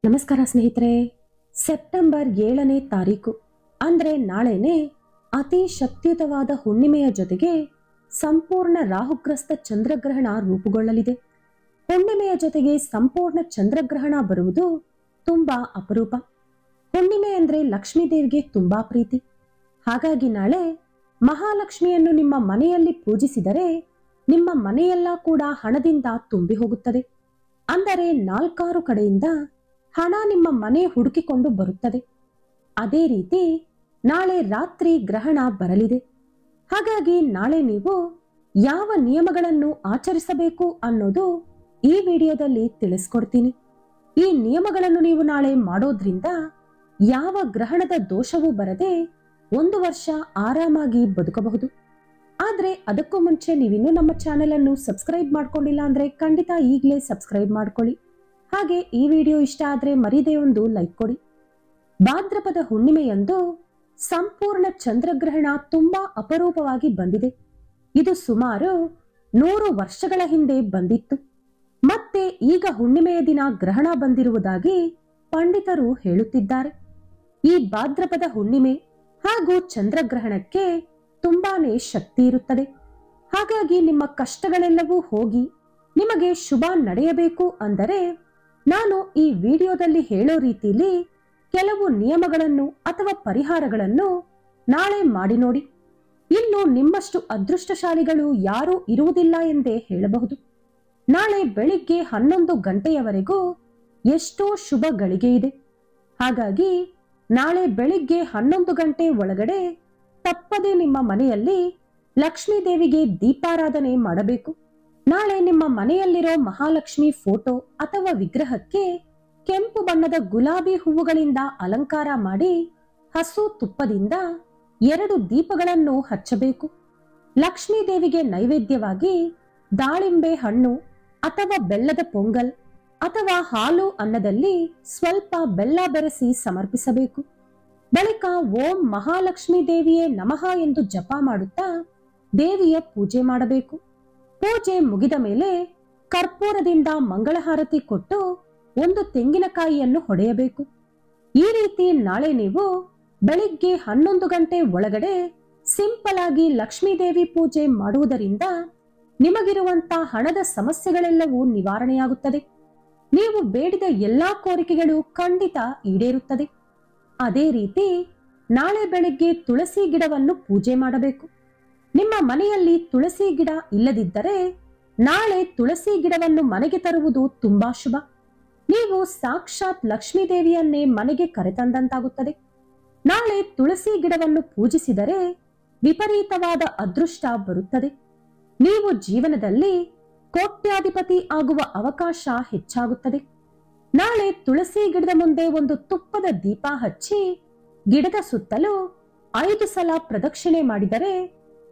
ನಮಸ್ಕಾರ ಸ್ನೇಹಿತರೆ. ಸೆಪ್ಟೆಂಬರ್ 7ನೇ ತಾರೀಕು ಅಂದ್ರೆ ನಾಳೆನೆ ಅತಿ ಶಕ್ತಿಯುತವಾದ ಹುಣ್ಣಿಮೆಯ ಜೊತೆಗೆ ಸಂಪೂರ್ಣ ರಾಹುಗ್ರಸ್ತ ಚಂದ್ರಗ್ರಹಣ ರೂಪುಗೊಳ್ಳಲಿದೆ. ಹುಣ್ಣಿಮೆಯ ಜೊತೆಗೆ ಸಂಪೂರ್ಣ ಚಂದ್ರಗ್ರಹಣ ಬರುವುದು ತುಂಬಾ ಅಪರೂಪ. ಹುಣ್ಣಿಮೆ ಅಂದ್ರೆ ಲಕ್ಷ್ಮೀ ದೇವಿಗೆ ತುಂಬಾ ಪ್ರೀತಿ. ಹಾಗಾಗಿ ನಾಳೆ ಮಹಾಲಕ್ಷ್ಮಿಯನ್ನು ನಿಮ್ಮ ಮನೆಯಲ್ಲಿ ಪೂಜಿಸಿದರೆ ನಿಮ್ಮ ಮನೆಯೆಲ್ಲ ಕೂಡ ಹಣದಿಂದ ತುಂಬಿ ಹೋಗುತ್ತದೆ. ಅಂದರೆ 4 ಕಡೆಯಿಂದ ಹಣ ನಿಮ್ಮ ಮನೆ ಹುಡುಕಿಕೊಂಡು ಬರುತ್ತದೆ. ಅದೇ ರೀತಿ ನಾಳೆ ರಾತ್ರಿ ಗ್ರಹಣ ಬರಲಿದೆ. ಹಾಗಾಗಿ ನಾಳೆ ನೀವು ಯಾವ ನಿಯಮಗಳನ್ನು ಆಚರಿಸಬೇಕು ಅನ್ನೋದು ಈ ವಿಡಿಯೋದಲ್ಲಿ ತಿಳಿಸ್ಕೊಡ್ತೀನಿ. ಈ ನಿಯಮಗಳನ್ನು ನೀವು ನಾಳೆ ಮಾಡೋದ್ರಿಂದ ಯಾವ ಗ್ರಹಣದ ದೋಷವೂ ಬರದೆ 1 ವರ್ಷ ಆರಾಮಾಗಿ ಬದುಕಬಹುದು. ಆದ್ರೆ ಅದಕ್ಕೂ ಮುಂಚೆ ನೀವಿನ್ನೂ ನಮ್ಮ ಚಾನೆಲ್ ಅನ್ನು ಸಬ್ಸ್ಕ್ರೈಬ್ ಮಾಡ್ಕೊಂಡಿಲ್ಲ ಅಂದ್ರೆ ಖಂಡಿತ ಈಗಲೇ ಸಬ್ಸ್ಕ್ರೈಬ್ ಮಾಡ್ಕೊಳ್ಳಿ. ಹಾಗೆ ಈ ವಿಡಿಯೋ ಇಷ್ಟ ಆದ್ರೆ ಮರೀದೇ ಒಂದು ಲೈಕ್ ಕೊಡಿ. ಭಾದ್ರಪದ ಹುಣ್ಣಿಮೆಯಂದು ಸಂಪೂರ್ಣ ಚಂದ್ರಗ್ರಹಣ ತುಂಬಾ ಅಪರೂಪವಾಗಿ ಬಂದಿದೆ. ಇದು ಸುಮಾರು 100 ವರ್ಷಗಳ ಹಿಂದೆ ಬಂದಿತ್ತು. ಮತ್ತೆ ಈಗ ಹುಣ್ಣಿಮೆಯ ದಿನ ಗ್ರಹಣ ಬಂದಿರುವುದಾಗಿ ಪಂಡಿತರು ಹೇಳುತ್ತಿದ್ದಾರೆ. ಈ ಭಾದ್ರಪದ ಹುಣ್ಣಿಮೆ ಹಾಗೂ ಚಂದ್ರಗ್ರಹಣಕ್ಕೆ ತುಂಬಾನೇ ಶಕ್ತಿ ಇರುತ್ತದೆ. ಹಾಗಾಗಿ ನಿಮ್ಮ ಕಷ್ಟಗಳೆಲ್ಲವೂ ಹೋಗಿ ನಿಮಗೆ ಶುಭ ನಡೆಯಬೇಕು ಅಂದರೆ ನಾನು ಈ ವಿಡಿಯೋದಲ್ಲಿ ಹೇಳೋ ರೀತಿಯಲ್ಲಿ ಕೆಲವು ನಿಯಮಗಳನ್ನು ಅಥವಾ ಪರಿಹಾರಗಳನ್ನು ನಾಳೆ ಮಾಡಿ ನೋಡಿ. ಇನ್ನು ನಿಮ್ಮಷ್ಟು ಅದೃಷ್ಟಶಾಲಿಗಳು ಯಾರೂ ಇರುವುದಿಲ್ಲ ಎಂದೇ ಹೇಳಬಹುದು. ನಾಳೆ ಬೆಳಿಗ್ಗೆ 11 ಗಂಟೆಯವರೆಗೂ ಎಷ್ಟೋ ಶುಭ ಗಳಿಗೆ ಇದೆ. ಹಾಗಾಗಿ ನಾಳೆ ಬೆಳಿಗ್ಗೆ 11 ಗಂಟೆ ಒಳಗಡೆ ತಪ್ಪದೆ ನಿಮ್ಮ ಮನೆಯಲ್ಲಿ ಲಕ್ಷ್ಮೀ ದೇವಿಗೆ ದೀಪಾರಾಧನೆ ಮಾಡಬೇಕು. ನಾಳೆ ನಿಮ್ಮ ಮನೆಯಲ್ಲಿರೋ ಮಹಾಲಕ್ಷ್ಮಿ ಫೋಟೋ ಅಥವಾ ವಿಗ್ರಹಕ್ಕೆ ಕೆಂಪು ಬಣ್ಣದ ಗುಲಾಬಿ ಹೂವುಗಳಿಂದ ಅಲಂಕಾರ ಮಾಡಿ ಹಸು ತುಪ್ಪದಿಂದ 2 ದೀಪಗಳನ್ನು ಹಚ್ಚಬೇಕು. ಲಕ್ಷ್ಮೀ ದೇವಿಗೆ ನೈವೇದ್ಯವಾಗಿ ದಾಳಿಂಬೆ ಹಣ್ಣು ಅಥವಾ ಬೆಲ್ಲದ ಪೊಂಗಲ್ ಅಥವಾ ಹಾಲು ಅನ್ನದಲ್ಲಿ ಸ್ವಲ್ಪ ಬೆಲ್ಲ ಬೆರೆಸಿ ಸಮರ್ಪಿಸಬೇಕು. ಬಳಿಕ ಓಂ ಮಹಾಲಕ್ಷ್ಮೀ ದೇವಿಯೇ ನಮಃ ಎಂದು ಜಪ ಮಾಡುತ್ತಾ ದೇವಿಯ ಪೂಜೆ ಮಾಡಬೇಕು. ಪೂಜೆ ಮುಗಿದ ಮೇಲೆ ಕರ್ಪೂರದಿಂದ ಮಂಗಳಹಾರತಿ ಕೊಟ್ಟು 1 ತೆಂಗಿನಕಾಯಿಯನ್ನು ಹೊಡೆಯಬೇಕು. ಈ ರೀತಿ ನಾಳೆ ನೀವು ಬೆಳಿಗ್ಗೆ 11 ಗಂಟೆ ಒಳಗಡೆ ಸಿಂಪಲ್ ಆಗಿ ಲಕ್ಷ್ಮೀ ದೇವಿ ಪೂಜೆ ಮಾಡುವುದರಿಂದ ನಿಮಗಿರುವಂತ ಹಣದ ಸಮಸ್ಯೆಗಳೆಲ್ಲವೂ ನಿವಾರಣೆಯಾಗುತ್ತದೆ. ನೀವು ಬೇಡಿದ ಎಲ್ಲಾ ಕೋರಿಕೆಗಳು ಖಂಡಿತ ಈಡೇರುತ್ತದೆ. ಅದೇ ರೀತಿ ನಾಳೆ ಬೆಳಿಗ್ಗೆ ತುಳಸಿ ಗಿಡವನ್ನು ಪೂಜೆ ಮಾಡಬೇಕು. ನಿಮ್ಮ ಮನೆಯಲ್ಲಿ ತುಳಸಿ ಗಿಡ ಇಲ್ಲದಿದ್ದರೆ ನಾಳೆ ತುಳಸಿ ಗಿಡವನ್ನು ಮನೆಗೆ ತರುವುದು ತುಂಬಾ ಶುಭ. ನೀವು ಸಾಕ್ಷಾತ್ ಲಕ್ಷ್ಮೀ ದೇವಿಯನ್ನೇ ಮನೆಗೆ ಕರೆತಂದಂತಾಗುತ್ತದೆ. ನಾಳೆ ತುಳಸಿ ಗಿಡವನ್ನು ಪೂಜಿಸಿದರೆ ವಿಪರೀತವಾದ ಅದೃಷ್ಟ ಬರುತ್ತದೆ. ನೀವು ಜೀವನದಲ್ಲಿ ಕೋಟ್ಯಾಧಿಪತಿ ಆಗುವ ಅವಕಾಶ ಹೆಚ್ಚಾಗುತ್ತದೆ. ನಾಳೆ ತುಳಸಿ ಗಿಡದ ಮುಂದೆ 1 ತುಪ್ಪದ ದೀಪ ಹಚ್ಚಿ ಗಿಡದ ಸುತ್ತಲೂ 5 ಸಲ ಪ್ರದಕ್ಷಿಣೆ ಮಾಡಿದರೆ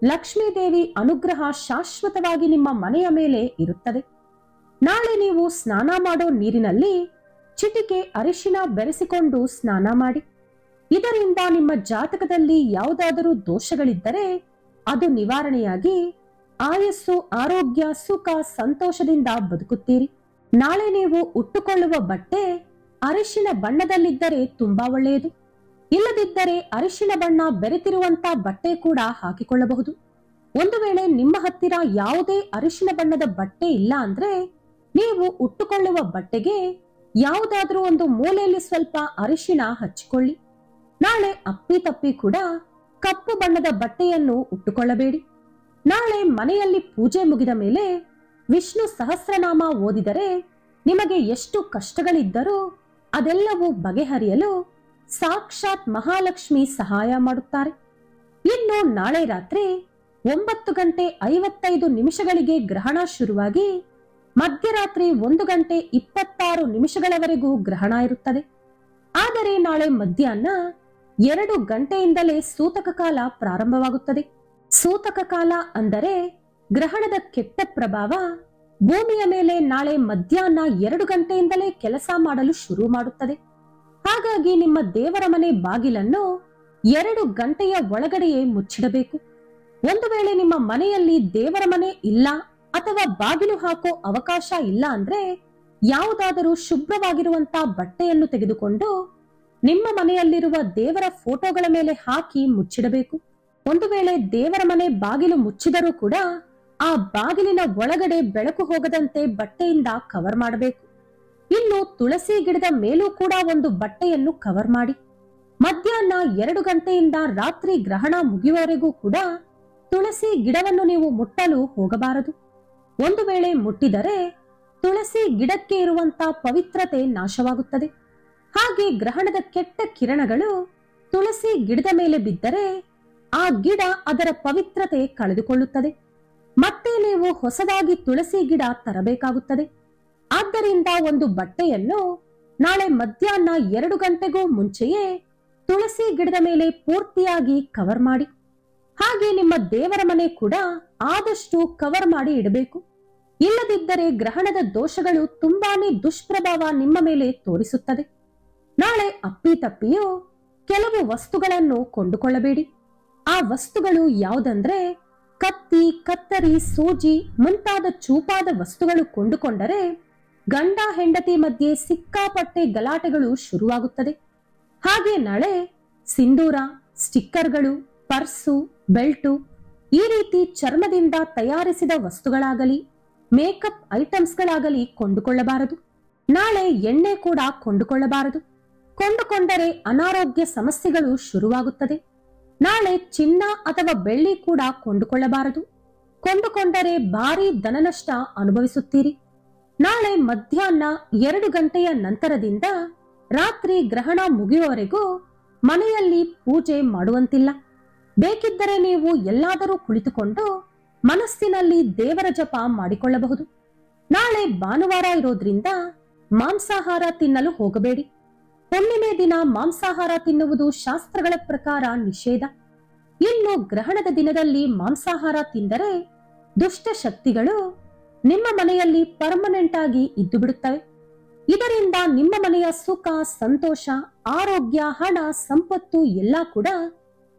ಲಕ್ಷ್ಮೀ ದೇವಿ ಅನುಗ್ರಹ ಶಾಶ್ವತವಾಗಿ ನಿಮ್ಮ ಮನೆಯ ಮೇಲೆ ಇರುತ್ತದೆ. ನಾಳೆ ನೀವು ಸ್ನಾನ ಮಾಡೋ ನೀರಿನಲ್ಲಿ ಚಿಟಿಕೆ ಅರಿಶಿನ ಬೆರೆಸಿಕೊಂಡು ಸ್ನಾನ ಮಾಡಿ. ಇದರಿಂದ ನಿಮ್ಮ ಜಾತಕದಲ್ಲಿ ಯಾವುದಾದರೂ ದೋಷಗಳಿದ್ದರೆ ಅದು ನಿವಾರಣೆಯಾಗಿ ಆಯಸ್ಸು, ಆರೋಗ್ಯ, ಸುಖ, ಸಂತೋಷದಿಂದ ಬದುಕುತ್ತೀರಿ. ನಾಳೆ ನೀವು ಉಟ್ಟುಕೊಳ್ಳುವ ಬಟ್ಟೆ ಅರಿಶಿನ ಬಣ್ಣದಲ್ಲಿದ್ದರೆ ತುಂಬಾ ಒಳ್ಳೆಯದು. ಇಲ್ಲದಿದ್ದರೆ ಅರಿಶಿನ ಬಣ್ಣ ಬೆರೆತಿರುವಂತ ಬಟ್ಟೆ ಕೂಡ ಹಾಕಿಕೊಳ್ಳಬಹುದು. ಒಂದು ವೇಳೆ ನಿಮ್ಮ ಹತ್ತಿರ ಯಾವುದೇ ಅರಿಶಿನ ಬಣ್ಣದ ಬಟ್ಟೆ ಇಲ್ಲ ಅಂದ್ರೆ ನೀವು ಉಟ್ಟುಕೊಳ್ಳುವ ಬಟ್ಟೆಗೆ ಯಾವುದಾದ್ರೂ ಒಂದು ಮೂಲೆಯಲ್ಲಿ ಸ್ವಲ್ಪ ಅರಿಶಿನ ಹಚ್ಚಿಕೊಳ್ಳಿ. ನಾಳೆ ಅಪ್ಪಿತಪ್ಪಿ ಕೂಡ ಕಪ್ಪು ಬಣ್ಣದ ಬಟ್ಟೆಯನ್ನು ಉಟ್ಟುಕೊಳ್ಳಬೇಡಿ. ನಾಳೆ ಮನೆಯಲ್ಲಿ ಪೂಜೆ ಮುಗಿದ ಮೇಲೆ ವಿಷ್ಣು ಸಹಸ್ರನಾಮ ಓದಿದರೆ ನಿಮಗೆ ಎಷ್ಟು ಕಷ್ಟಗಳಿದ್ದರೂ ಅದೆಲ್ಲವೂ ಬಗೆಹರಿಯಲು ಸಾಕ್ಷಾತ್ ಮಹಾಲಕ್ಷ್ಮಿ ಸಹಾಯ ಮಾಡುತ್ತಾರೆ. ಇನ್ನು ನಾಳೆ ರಾತ್ರಿ 9 ಗಂಟೆ 55 ನಿಮಿಷಗಳಿಗೆ ಗ್ರಹಣ ಶುರುವಾಗಿ ಮಧ್ಯರಾತ್ರಿ 1 ಗಂಟೆ 26 ನಿಮಿಷಗಳವರೆಗೂ ಗ್ರಹಣ ಇರುತ್ತದೆ. ಆದರೆ ನಾಳೆ ಮಧ್ಯಾಹ್ನ 2 ಗಂಟೆಯಿಂದಲೇ ಸೂತಕ ಕಾಲ ಪ್ರಾರಂಭವಾಗುತ್ತದೆ. ಸೂತಕ ಕಾಲ ಅಂದರೆ ಗ್ರಹಣದ ಕೆಟ್ಟ ಪ್ರಭಾವ ಭೂಮಿಯ ಮೇಲೆ ನಾಳೆ ಮಧ್ಯಾಹ್ನ 2 ಗಂಟೆಯಿಂದಲೇ ಕೆಲಸ ಮಾಡಲು ಶುರು ಮಾಡುತ್ತದೆ. ಹಾಗಾಗಿ ನಿಮ್ಮ ದೇವರ ಮನೆ ಬಾಗಿಲನ್ನು 2 ಗಂಟೆಯ ಒಳಗಡೆಯೇ ಮುಚ್ಚಿಡಬೇಕು. ಒಂದು ವೇಳೆ ನಿಮ್ಮ ಮನೆಯಲ್ಲಿ ದೇವರ ಮನೆ ಇಲ್ಲ ಅಥವಾ ಬಾಗಿಲು ಹಾಕೋ ಅವಕಾಶ ಇಲ್ಲ ಅಂದ್ರೆ ಯಾವುದಾದರೂ ಶುಭ್ರವಾಗಿರುವಂತ ಬಟ್ಟೆಯನ್ನು ತೆಗೆದುಕೊಂಡು ನಿಮ್ಮ ಮನೆಯಲ್ಲಿರುವ ದೇವರ ಫೋಟೋಗಳ ಮೇಲೆ ಹಾಕಿ ಮುಚ್ಚಿಡಬೇಕು. ಒಂದು ವೇಳೆ ದೇವರ ಮನೆ ಬಾಗಿಲು ಮುಚ್ಚಿದರೂ ಕೂಡ ಆ ಬಾಗಿಲಿನ ಒಳಗಡೆ ಬೆಳಕು ಹೋಗದಂತೆ ಬಟ್ಟೆಯಿಂದ ಕವರ್ ಮಾಡಬೇಕು. ಇನ್ನು ತುಳಸಿ ಗಿಡದ ಮೇಲೂ ಕೂಡ ಒಂದು ಬಟ್ಟೆಯನ್ನು ಕವರ್ ಮಾಡಿ. ಮಧ್ಯಾಹ್ನ 2 ಗಂಟೆಯಿಂದ ರಾತ್ರಿ ಗ್ರಹಣ ಮುಗಿಯುವವರೆಗೂ ಕೂಡ ತುಳಸಿ ಗಿಡವನ್ನು ನೀವು ಮುಟ್ಟಲು ಹೋಗಬಾರದು. ಒಂದು ವೇಳೆ ಮುಟ್ಟಿದರೆ ತುಳಸಿ ಗಿಡಕ್ಕೆ ಇರುವಂತ ಪವಿತ್ರತೆ ನಾಶವಾಗುತ್ತದೆ. ಹಾಗೆ ಗ್ರಹಣದ ಕೆಟ್ಟ ಕಿರಣಗಳು ತುಳಸಿ ಗಿಡದ ಮೇಲೆ ಬಿದ್ದರೆ ಆ ಗಿಡ ಅದರ ಪವಿತ್ರತೆ ಕಳೆದುಕೊಳ್ಳುತ್ತದೆ. ಮತ್ತೆ ನೀವು ಹೊಸದಾಗಿ ತುಳಸಿ ಗಿಡ ತರಬೇಕಾಗುತ್ತದೆ. ಆದ್ದರಿಂದ ಒಂದು ಬಟ್ಟೆಯನ್ನು ನಾಳೆ ಮಧ್ಯಾಹ್ನ 2 ಗಂಟೆಗೂ ಮುಂಚೆಯೇ ತುಳಸಿ ಗಿಡದ ಮೇಲೆ ಪೂರ್ತಿಯಾಗಿ ಕವರ್ ಮಾಡಿ. ಹಾಗೆ ನಿಮ್ಮ ದೇವರ ಮನೆ ಕೂಡ ಆದಷ್ಟು ಕವರ್ ಮಾಡಿ ಇಡಬೇಕು. ಇಲ್ಲದಿದ್ದರೆ ಗ್ರಹಣದ ದೋಷಗಳು ತುಂಬಾನೇ ದುಷ್ಪ್ರಭಾವ ನಿಮ್ಮ ಮೇಲೆ ತೋರಿಸುತ್ತದೆ. ನಾಳೆ ಅಪ್ಪಿತಪ್ಪಿಯೂ ಕೆಲವು ವಸ್ತುಗಳನ್ನು ಕೊಂಡುಕೊಳ್ಳಬೇಡಿ. ಆ ವಸ್ತುಗಳು ಯಾವುದಂದ್ರೆ ಕತ್ತಿ, ಕತ್ತರಿ, ಸೂಜಿ ಮುಂತಾದ ಚೂಪಾದ ವಸ್ತುಗಳು ಕೊಂಡುಕೊಂಡರೆ ಗಂಡ ಹೆಂಡತಿ ಮಧ್ಯೆ ಸಿಕ್ಕಾಪಟ್ಟೆ ಗಲಾಟೆಗಳು ಶುರುವಾಗುತ್ತದೆ. ಹಾಗೆ ನಾಳೆ ಸಿಂಧೂರ, ಸ್ಟಿಕ್ಕರ್ಗಳು, ಪರ್ಸು, ಬೆಲ್ಟು ಈ ರೀತಿ ಚರ್ಮದಿಂದ ತಯಾರಿಸಿದ ವಸ್ತುಗಳಾಗಲಿ ಮೇಕಪ್ ಐಟಮ್ಸ್ಗಳಾಗಲಿ ಕೊಂಡುಕೊಳ್ಳಬಾರದು. ನಾಳೆ ಎಣ್ಣೆ ಕೂಡ ಕೊಂಡುಕೊಳ್ಳಬಾರದು. ಕೊಂಡುಕೊಂಡರೆ ಅನಾರೋಗ್ಯ ಸಮಸ್ಯೆಗಳು ಶುರುವಾಗುತ್ತದೆ. ನಾಳೆ ಚಿನ್ನ ಅಥವಾ ಬೆಳ್ಳಿ ಕೂಡ ಕೊಂಡುಕೊಳ್ಳಬಾರದು. ಕೊಂಡುಕೊಂಡರೆ ಭಾರೀ ಧನನಷ್ಟ ಅನುಭವಿಸುತ್ತೀರಿ. ನಾಳೆ ಮಧ್ಯಾಹ್ನ 2 ಗಂಟೆಯ ನಂತರದಿಂದ ರಾತ್ರಿ ಗ್ರಹಣ ಮುಗಿಯುವವರೆಗೂ ಮನೆಯಲ್ಲಿ ಪೂಜೆ ಮಾಡುವಂತಿಲ್ಲ. ಬೇಕಿದ್ದರೆ ನೀವು ಎಲ್ಲಾದರೂ ಕುಳಿತುಕೊಂಡು ಮನಸ್ಸಿನಲ್ಲಿ ದೇವರ ಜಪ ಮಾಡಿಕೊಳ್ಳಬಹುದು. ನಾಳೆ ಭಾನುವಾರ ಇರೋದ್ರಿಂದ ಮಾಂಸಾಹಾರ ತಿನ್ನಲು ಹೋಗಬೇಡಿ. ಹುಣ್ಣಿಮೆ ದಿನ ಮಾಂಸಾಹಾರ ತಿನ್ನುವುದು ಶಾಸ್ತ್ರಗಳ ಪ್ರಕಾರ ನಿಷೇಧ. ಇನ್ನು ಗ್ರಹಣದ ದಿನದಲ್ಲಿ ಮಾಂಸಾಹಾರ ತಿಂದರೆ ದುಷ್ಟ ಶಕ್ತಿಗಳು ನಿಮ್ಮ ಮನೆಯಲ್ಲಿ ಪರ್ಮನೆಂಟ್ ಆಗಿ ಇದ್ದು ಬಿಡುತ್ತವೆ. ಇದರಿಂದ ನಿಮ್ಮ ಮನೆಯ ಸುಖ, ಸಂತೋಷ, ಆರೋಗ್ಯ, ಹಣ, ಸಂಪತ್ತು ಎಲ್ಲ ಕೂಡ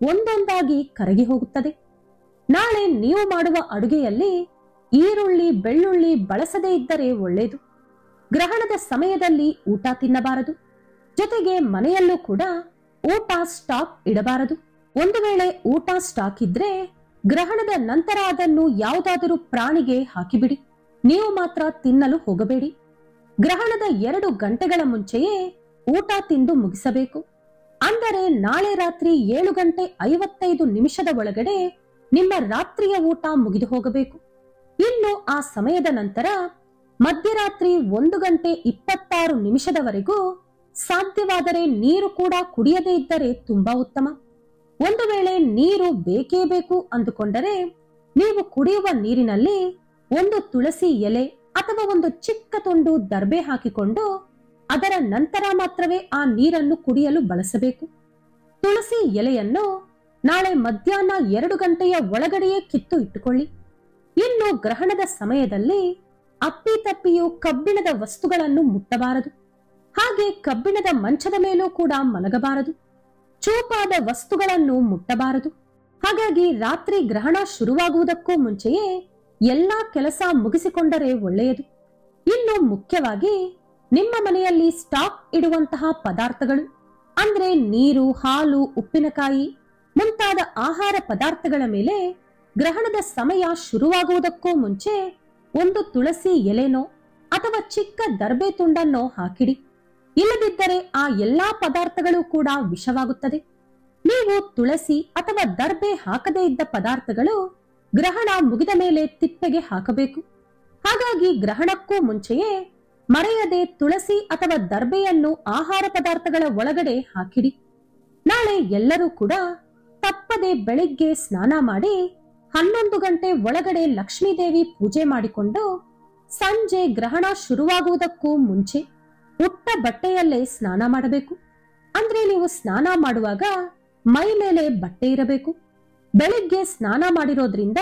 ಒಂದೊಂದಾಗಿ ಕರಗಿ ಹೋಗುತ್ತದೆ. ನಾಳೆ ನೀವು ಮಾಡುವ ಅಡುಗೆಯಲ್ಲಿ ಈರುಳ್ಳಿ, ಬೆಳ್ಳುಳ್ಳಿ ಬಳಸದೇ ಇದ್ದರೆ ಒಳ್ಳೆಯದು. ಗ್ರಹಣದ ಸಮಯದಲ್ಲಿ ಊಟ ತಿನ್ನಬಾರದು. ಜೊತೆಗೆ ಮನೆಯಲ್ಲೂ ಕೂಡ ಊಟ ಸ್ಟಾಕ್ ಇಡಬಾರದು. ಒಂದು ವೇಳೆ ಊಟ ಸ್ಟಾಕ್ ಇದ್ರೆ ಗ್ರಹಣದ ನಂತರ ಅದನ್ನು ಯಾವುದಾದರೂ ಪ್ರಾಣಿಗೆ ಹಾಕಿಬಿಡಿ. ನೀವು ಮಾತ್ರ ತಿನ್ನಲು ಹೋಗಬೇಡಿ. ಗ್ರಹಣದ 2 ಗಂಟೆಗಳ ಮುಂಚೆಯೇ ಊಟ ತಿಂದು ಮುಗಿಸಬೇಕು. ಅಂದರೆ ನಾಳೆ ರಾತ್ರಿ 7:55 ಒಳಗಡೆ ನಿಮ್ಮ ರಾತ್ರಿಯ ಊಟ ಮುಗಿದು ಹೋಗಬೇಕು. ಇನ್ನು ಆ ಸಮಯದ ನಂತರ ಮಧ್ಯರಾತ್ರಿ 1:26 ಸಾಧ್ಯವಾದರೆ ನೀರು ಕೂಡ ಕುಡಿಯದೇ ಇದ್ದರೆ ತುಂಬಾ ಉತ್ತಮ. ಒಂದು ವೇಳೆ ನೀರು ಬೇಕೇ ಬೇಕು ಅಂದುಕೊಂಡರೆ ನೀವು ಕುಡಿಯುವ ನೀರಿನಲ್ಲಿ ಒಂದು ತುಳಸಿ ಎಲೆ ಅಥವಾ ಒಂದು ಚಿಕ್ಕ ತುಂಡು ದರ್ಬೆ ಹಾಕಿಕೊಂಡು ಅದರ ನಂತರ ಮಾತ್ರವೇ ಆ ನೀರನ್ನು ಕುಡಿಯಲು ಬಳಸಬೇಕು. ತುಳಸಿ ಎಲೆಯನ್ನು ನಾಳೆ ಮಧ್ಯಾಹ್ನ 2 ಗಂಟೆಯ ಒಳಗಡೆಯೇ ಕಿತ್ತು ಇಟ್ಟುಕೊಳ್ಳಿ. ಇನ್ನು ಗ್ರಹಣದ ಸಮಯದಲ್ಲಿ ಅಪ್ಪಿತಪ್ಪಿಯೂ ಕಬ್ಬಿಣದ ವಸ್ತುಗಳನ್ನು ಮುಟ್ಟಬಾರದು. ಹಾಗೆ ಕಬ್ಬಿಣದ ಮಂಚದ ಮೇಲೂ ಕೂಡ ಮಲಗಬಾರದು. ಚೂಪಾದ ವಸ್ತುಗಳನ್ನು ಮುಟ್ಟಬಾರದು. ಹಾಗಾಗಿ ರಾತ್ರಿ ಗ್ರಹಣ ಶುರುವಾಗುವುದಕ್ಕೂ ಮುಂಚೆಯೇ ಎಲ್ಲಾ ಕೆಲಸ ಮುಗಿಸಿಕೊಂಡರೆ ಒಳ್ಳೆಯದು. ಇನ್ನು ಮುಖ್ಯವಾಗಿ ನಿಮ್ಮ ಮನೆಯಲ್ಲಿ ಸ್ಟಾಕ್ ಇಡುವಂತಹ ಪದಾರ್ಥಗಳು ಅಂದ್ರೆ ನೀರು, ಹಾಲು, ಉಪ್ಪಿನಕಾಯಿ ಮುಂತಾದ ಆಹಾರ ಪದಾರ್ಥಗಳ ಮೇಲೆ ಗ್ರಹಣದ ಸಮಯ ಶುರುವಾಗುವುದಕ್ಕೂ ಮುಂಚೆ ಒಂದು ತುಳಸಿ ಎಲೆನೋ ಅಥವಾ ಚಿಕ್ಕ ದರ್ಬೆ ತುಂಡನ್ನೋ ಹಾಕಿಡಿ. ಇಲ್ಲದಿದ್ದರೆ ಆ ಎಲ್ಲಾ ಪದಾರ್ಥಗಳು ಕೂಡ ವಿಷವಾಗುತ್ತದೆ. ನೀವು ತುಳಸಿ ಅಥವಾ ದರ್ಬೆ ಹಾಕದೇ ಇದ್ದ ಪದಾರ್ಥಗಳು ಗ್ರಹಣ ಮುಗಿದ ಮೇಲೆ ತಿಪ್ಪೆಗೆ ಹಾಕಬೇಕು. ಹಾಗಾಗಿ ಗ್ರಹಣಕ್ಕೂ ಮುಂಚೆಯೇ ಮರೆಯದೆ ತುಳಸಿ ಅಥವಾ ದರ್ಬೆಯನ್ನು ಆಹಾರ ಪದಾರ್ಥಗಳ ಒಳಗಡೆ ಹಾಕಿಡಿ. ನಾಳೆ ಎಲ್ಲರೂ ಕೂಡ ತಪ್ಪದೆ ಬೆಳಿಗ್ಗೆ ಸ್ನಾನ ಮಾಡಿ 11 ಗಂಟೆ ಒಳಗಡೆ ಲಕ್ಷ್ಮೀದೇವಿ ಪೂಜೆ ಮಾಡಿಕೊಂಡು ಸಂಜೆ ಗ್ರಹಣ ಶುರುವಾಗುವುದಕ್ಕೂ ಮುಂಚೆ ಉಟ್ಟ ಬಟ್ಟೆಯಲ್ಲೇ ಸ್ನಾನ ಮಾಡಬೇಕು. ಅಂದ್ರೆ ನೀವು ಸ್ನಾನ ಮಾಡುವಾಗ ಮೈ ಮೇಲೆ ಬಟ್ಟೆ ಇರಬೇಕು. ಬೆಳಿಗ್ಗೆ ಸ್ನಾನ ಮಾಡಿರೋದ್ರಿಂದ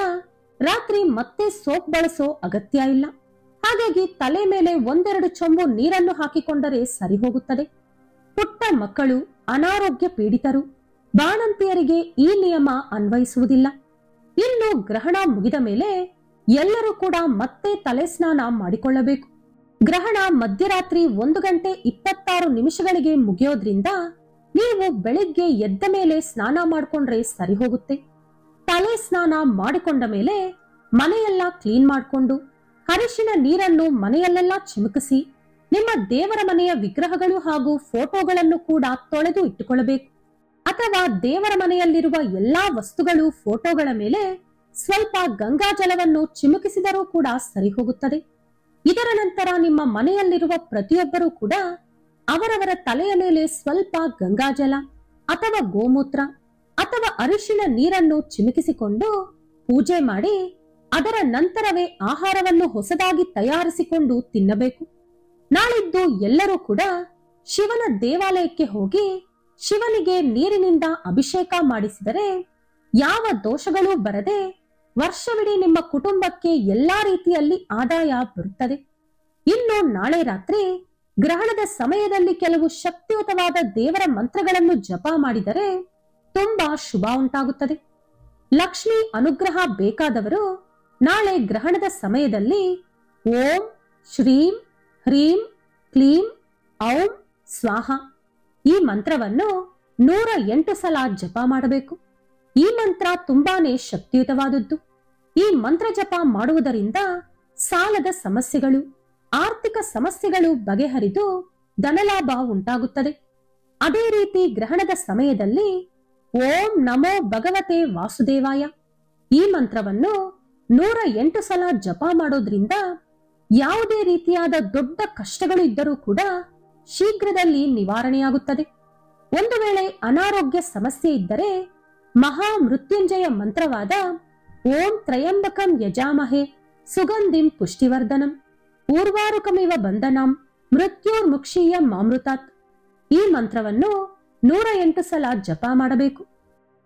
ರಾತ್ರಿ ಮತ್ತೆ ಸೋಪ್ ಬಳಸೋ ಅಗತ್ಯ ಇಲ್ಲ. ಹಾಗಾಗಿ ತಲೆ ಮೇಲೆ 1-2 ಚೊಂಬು ನೀರನ್ನು ಹಾಕಿಕೊಂಡರೆ ಸರಿ ಹೋಗುತ್ತದೆ. ಪುಟ್ಟ ಮಕ್ಕಳು, ಅನಾರೋಗ್ಯ ಪೀಡಿತರು, ಬಾಣಂತಿಯರಿಗೆ ಈ ನಿಯಮ ಅನ್ವಯಿಸುವುದಿಲ್ಲ. ಇನ್ನು ಗ್ರಹಣ ಮುಗಿದ ಮೇಲೆ ಎಲ್ಲರೂ ಕೂಡ ಮತ್ತೆ ತಲೆ ಸ್ನಾನ ಮಾಡಿಕೊಳ್ಳಬೇಕು. ಗ್ರಹಣ ಮಧ್ಯರಾತ್ರಿ 1 ಗಂಟೆ 26 ನಿಮಿಷಗಳಿಗೆ ಮುಗಿಯೋದ್ರಿಂದ ನೀವು ಬೆಳಿಗ್ಗೆ ಎದ್ದ ಮೇಲೆ ಸ್ನಾನ ಮಾಡಿಕೊಂಡ್ರೆ ಸರಿ ಹೋಗುತ್ತೆ. ತಲೆ ಸ್ನಾನ ಮಾಡಿಕೊಂಡ ಮೇಲೆ ಮನೆಯೆಲ್ಲ ಕ್ಲೀನ್ ಮಾಡಿಕೊಂಡು ಅರಿಶಿನ ನೀರನ್ನು ಮನೆಯಲ್ಲೆಲ್ಲ ಚಿಮುಕಿಸಿ ನಿಮ್ಮ ದೇವರ ಮನೆಯ ವಿಗ್ರಹಗಳು ಹಾಗೂ ಫೋಟೋಗಳನ್ನು ಕೂಡ ತೊಳೆದು ಇಟ್ಟುಕೊಳ್ಳಬೇಕು. ಅಥವಾ ದೇವರ ಮನೆಯಲ್ಲಿರುವ ಎಲ್ಲಾ ವಸ್ತುಗಳು ಫೋಟೋಗಳ ಮೇಲೆ ಸ್ವಲ್ಪ ಗಂಗಾಜಲವನ್ನು ಚಿಮುಕಿಸಿದರೂ ಕೂಡ ಸರಿ ಹೋಗುತ್ತದೆ. ಇದರ ನಂತರ ನಿಮ್ಮ ಮನೆಯಲ್ಲಿರುವ ಪ್ರತಿಯೊಬ್ಬರೂ ಕೂಡ ಅವರವರ ತಲೆಯ ಮೇಲೆ ಸ್ವಲ್ಪ ಗಂಗಾಜಲ ಅಥವಾ ಗೋಮೂತ್ರ ಅಥವಾ ಅರಿಶಿನ ನೀರನ್ನು ಚಿಮುಕಿಸಿಕೊಂಡು ಪೂಜೆ ಮಾಡಿ ಅದರ ನಂತರವೇ ಆಹಾರವನ್ನು ಹೊಸದಾಗಿ ತಯಾರಿಸಿಕೊಂಡು ತಿನ್ನಬೇಕು. ನಾಳಿದ್ದು ಎಲ್ಲರೂ ಕೂಡ ಶಿವನ ದೇವಾಲಯಕ್ಕೆ ಹೋಗಿ ಶಿವನಿಗೆ ನೀರಿನಿಂದ ಅಭಿಷೇಕ ಮಾಡಿಸಿದರೆ ಯಾವ ದೋಷಗಳೂ ಬರದೆ ವರ್ಷವಿಡೀ ನಿಮ್ಮ ಕುಟುಂಬಕ್ಕೆ ಎಲ್ಲಾ ರೀತಿಯಲ್ಲಿ ಆದಾಯ ಬರುತ್ತದೆ. ಇನ್ನು ನಾಳೆ ರಾತ್ರಿ ಗ್ರಹಣದ ಸಮಯದಲ್ಲಿ ಕೆಲವು ಶಕ್ತಿಯುತವಾದ ದೇವರ ಮಂತ್ರಗಳನ್ನು ಜಪ ಮಾಡಿದರೆ ತುಂಬಾ ಶುಭ ಉಂಟಾಗುತ್ತದೆ. ಲಕ್ಷ್ಮಿ ಅನುಗ್ರಹ ಬೇಕಾದವರು ನಾಳೆ ಗ್ರಹಣದ ಸಮಯದಲ್ಲಿ ಓಂ ಶ್ರೀಂ ಹ್ರೀಂ ಕ್ಲೀಂ ಔಂ ಸ್ವಾಹ ಈ ಮಂತ್ರವನ್ನು 108 ಸಲ ಜಪ ಮಾಡಬೇಕು. ಈ ಮಂತ್ರ ತುಂಬಾನೇ ಶಕ್ತಿಯುತವಾದದ್ದು. ಈ ಮಂತ್ರ ಜಪ ಮಾಡುವುದರಿಂದ ಸಾಲದ ಸಮಸ್ಯೆಗಳು, ಆರ್ಥಿಕ ಸಮಸ್ಯೆಗಳು ಬಗೆಹರಿದು ಧನಲಾಭ ಉಂಟಾಗುತ್ತದೆ. ಅದೇ ರೀತಿ ಗ್ರಹಣದ ಸಮಯದಲ್ಲಿ ಓಂ ನಮೋ ಭಗವತೆ ವಾಸುದೇವಾಯ ಈ ಮಂತ್ರವನ್ನು 108 ಸಲ ಜಪ ಮಾಡೋದ್ರಿಂದ ಯಾವುದೇ ರೀತಿಯಾದ ದೊಡ್ಡ ಕಷ್ಟಗಳು ಇದ್ದರೂ ಕೂಡ ಶೀಘ್ರದಲ್ಲಿ ನಿವಾರಣೆಯಾಗುತ್ತದೆ. ಒಂದು ವೇಳೆ ಅನಾರೋಗ್ಯ ಸಮಸ್ಯೆ ಇದ್ದರೆ ಮಹಾ ಮೃತ್ಯುಂಜಯ ಮಂತ್ರವಾದ ಓಂ ತ್ರಯಂಬಕಂ ಯಜಾಮಹೆ ಸುಗಂಧಿಂ ಪುಷ್ಟಿವರ್ಧನಂ ಊರ್ವಾರುಕಮಿವ ಬಂಧನಂ ಮೃತ್ಯುರ್ಮುಕ್ಷೀಯ ಮಾಮೃತಾತ್ ಈ ಮಂತ್ರವನ್ನು 108 ಸಲ ಜಪ ಮಾಡಬೇಕು.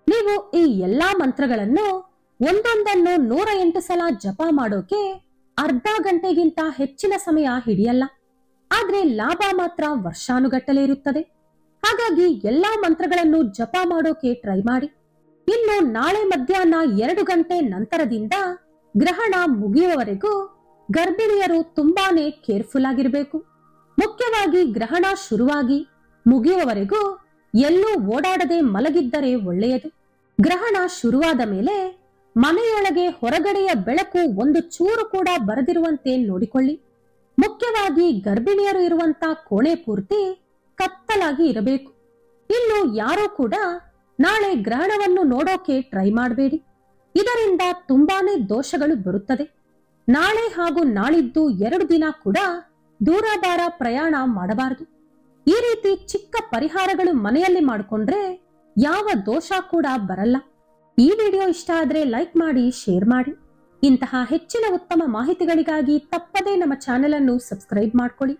ನೀವು ಈ ಎಲ್ಲಾ ಮಂತ್ರಗಳನ್ನು ಒಂದೊಂದನ್ನು 108 ಸಲ ಜಪ ಮಾಡೋಕೆ ಅರ್ಧ ಗಂಟೆಗಿಂತ ಹೆಚ್ಚಿನ ಸಮಯ ಹಿಡಿಯಲ್ಲ. ಆದ್ರೆ ಲಾಭ ಮಾತ್ರ ವರ್ಷಾನುಗಟ್ಟಲೆ ಇರುತ್ತದೆ. ಹಾಗಾಗಿ ಎಲ್ಲಾ ಮಂತ್ರಗಳನ್ನು ಜಪ ಮಾಡೋಕೆ ಟ್ರೈ ಮಾಡಿ. ಇನ್ನು ನಾಳೆ ಮಧ್ಯಾಹ್ನ 2 ಗಂಟೆ ನಂತರದಿಂದ ಗ್ರಹಣ ಮುಗಿಯುವವರೆಗೂ ಗರ್ಭಿಣಿಯರು ತುಂಬಾನೇ ಕೇರ್ಫುಲ್ ಆಗಿರಬೇಕು. ಮುಖ್ಯವಾಗಿ ಗ್ರಹಣ ಶುರುವಾಗಿ ಮುಗಿಯುವವರೆಗೂ ಎಲ್ಲೂ ಓಡಾಡದೆ ಮಲಗಿದ್ದರೆ ಒಳ್ಳೆಯದು. ಗ್ರಹಣ ಶುರುವಾದ ಮೇಲೆ ಮನೆಯೊಳಗೆ ಹೊರಗಡೆಯ ಬೆಳಕು ಒಂದು ಚೂರು ಕೂಡ ಬರದಿರುವಂತೆ ನೋಡಿಕೊಳ್ಳಿ. ಮುಖ್ಯವಾಗಿ ಗರ್ಭಿಣಿಯರು ಇರುವಂತ ಕೋಣೆ ಪೂರ್ತಿ ಕತ್ತಲಾಗಿ ಇರಬೇಕು. ಇನ್ನು ಯಾರೂ ಕೂಡ ನಾಳೆ ಗ್ರಹಣವನ್ನು ನೋಡೋಕೆ ಟ್ರೈ ಮಾಡಬೇಡಿ. ಇದರಿಂದ ತುಂಬಾನೇ ದೋಷಗಳು ಬರುತ್ತದೆ. ನಾಳೆ ಹಾಗೂ ನಾಳಿದ್ದು 2 ದಿನ ಕೂಡ ದೂರದಾರ ಪ್ರಯಾಣ ಮಾಡಬಾರದು. ಈ ರೀತಿ ಚಿಕ್ಕ ಪರಿಹಾರಗಳು ಮನೆಯಲ್ಲಿ ಮಾಡಿಕೊಂಡ್ರೆ ಯಾವ ದೋಷ ಕೂಡ ಬರಲ್ಲ. ಈ ವಿಡಿಯೋ ಇಷ್ಟ ಆದ್ರೆ ಲೈಕ್ ಮಾಡಿ, ಶೇರ್ ಮಾಡಿ. ಇಂತಹ ಹೆಚ್ಚಿನ ಉತ್ತಮ ಮಾಹಿತಿಗಳಿಗಾಗಿ ತಪ್ಪದೇ ನಮ್ಮ ಚಾನೆಲ್ ಅನ್ನು ಸಬ್ಸ್ಕ್ರೈಬ್ ಮಾಡ್ಕೊಳ್ಳಿ.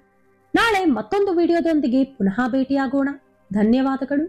ನಾಳೆ ಮತ್ತೊಂದು ವಿಡಿಯೋದೊಂದಿಗೆ ಪುನಃ ಭೇಟಿಯಾಗೋಣ. ಧನ್ಯವಾದಗಳು.